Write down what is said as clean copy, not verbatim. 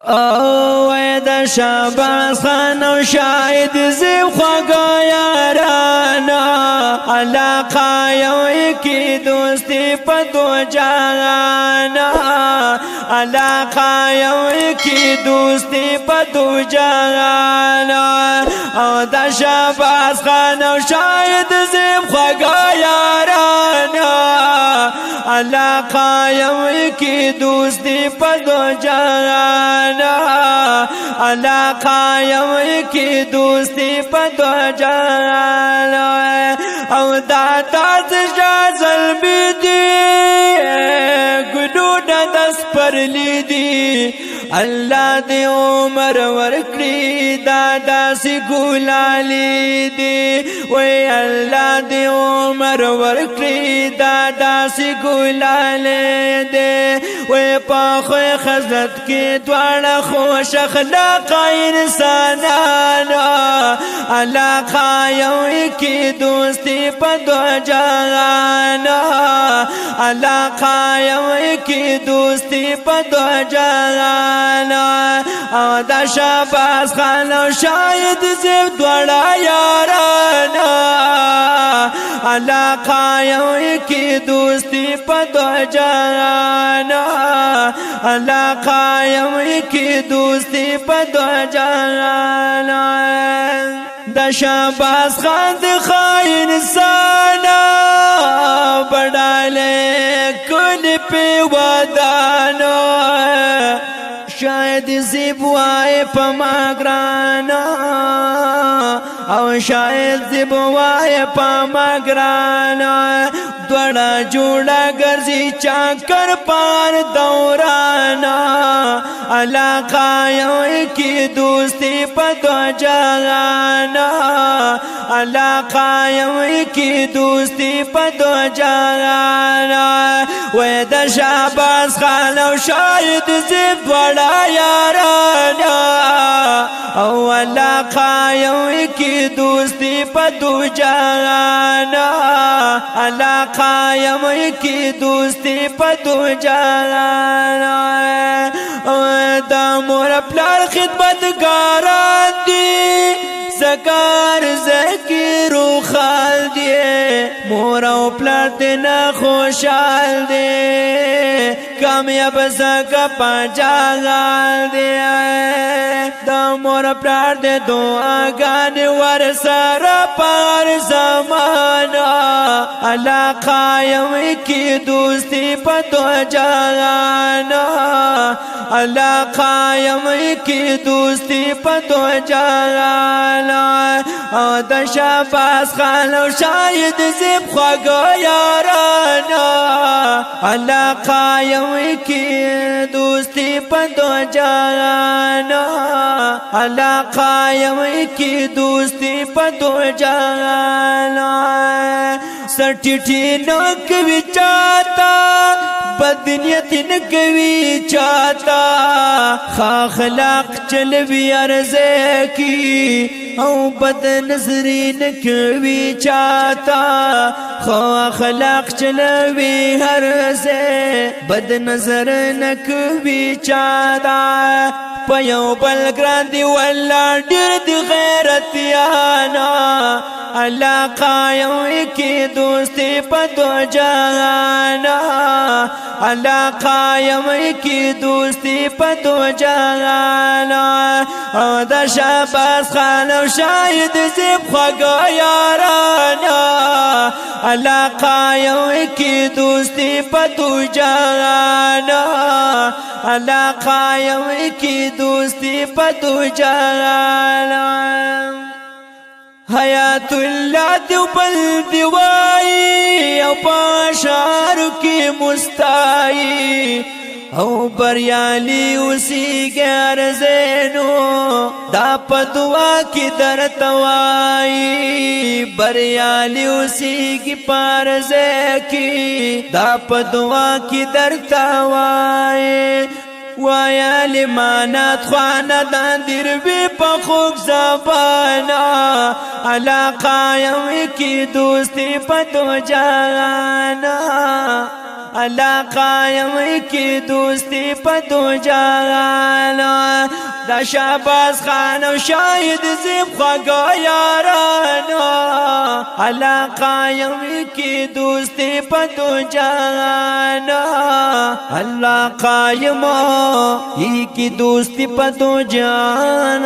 وای د شاباس خان او شاهد زیب خواږه یارانا علاقه یو کی دوستی په دو جانا علاقه یو کی دوستی په دو جانا او د شاباس خان او شاهد زیب خواږه یارانا علاقه یو کی دوستی په دو جانا علاقه یو کی دوستی په دو جانا او دا تاز جازل بیدی گلو دس پر لیدی اللہ دی عمر ورکڑی دادا سی گلالی دی وی اللہ دی عمر ورکڑی دادا سی گلالی دی وی پاخوی خزت کی دوارا خوش اخلاق انسانانا علاقہ یوی کی دوستی پا دو جانا علاقہ یوی کی دوستی پا دو جانا او دا شاباس خان او شاید زیب دوڑا یارانا علاقہ یوی کی دوستی پا دو جانا علاقہ یوی کی دوستی پا دو جانا دا شاباس خان دی خائن انسانا بڑالے کل پی ودانو شاید زیب وای پا ما گرانا او شاید زیب وای پا ما گرانا دوڑا جوڑا گرزی چاکر پار دورانا علاقہ یو کی دوستی پا دو جانا علاقہ یو کی دوستی پا دو جانا وی دا شاباس خان او شاید زیب دوڑا یارانا او علاقہ یو کی دوستی پا دو جانا علاقہ یو کی دوستی پا دو جانا دا مور پلار خدمتگاران دی زکار ذکر و خال دی مور او پلار دینا خوشحال دی کامیاب زکا پاچاگال دی دا مور پلار دی دعاگان ورسر پار زمانا علاقہ یو کی دوستی پا دو جانا علاقہ یو کی دوستی پا دو جانا او دا شاباس خان او شاید زیب خواگو یارانا علاقہ یو کی دوستی پا دو جانا علاقہ یو کی دوستی پا دو جانا سٹیٹی نکوی چاہتا بدنیت نکوی چاہتا خاخلاق چلوی عرضے کی او بد نظری نکوی چاہتا خاخلاق چلوی عرضے بد نظر نکوی چاہتا پیو بلگران دی واللہ ڈر دی غیرتیانا علاقہ یو کی دوستی پا دو جانا علاقہ یو کی دوستی پا دو جانا او دا شاباس خان او شاید زیب خواگو یارانا علاقہ یو کی دوستی پا دو جانا علاقہ یو کی دوستی پا دو جانا حیات اللہ دیوبل دیوائی او پاشارو کی مستائی او بریالی اسی گیر زینو دا پدوا کی در توائی بریالی اسی کی پارزے کی دا پدوا کی در توائی وایا لمانات خواندان دیر بی پا خوک زبانا علاقہ یو کی دوستی پا دو جانا الله قائم کی دوستی په دو جهان دا شهباز خان او شاهد زیب خواږه یارانو الله قائم کی دوستی په دو جهان الله قائم کی دوستی په دو جهان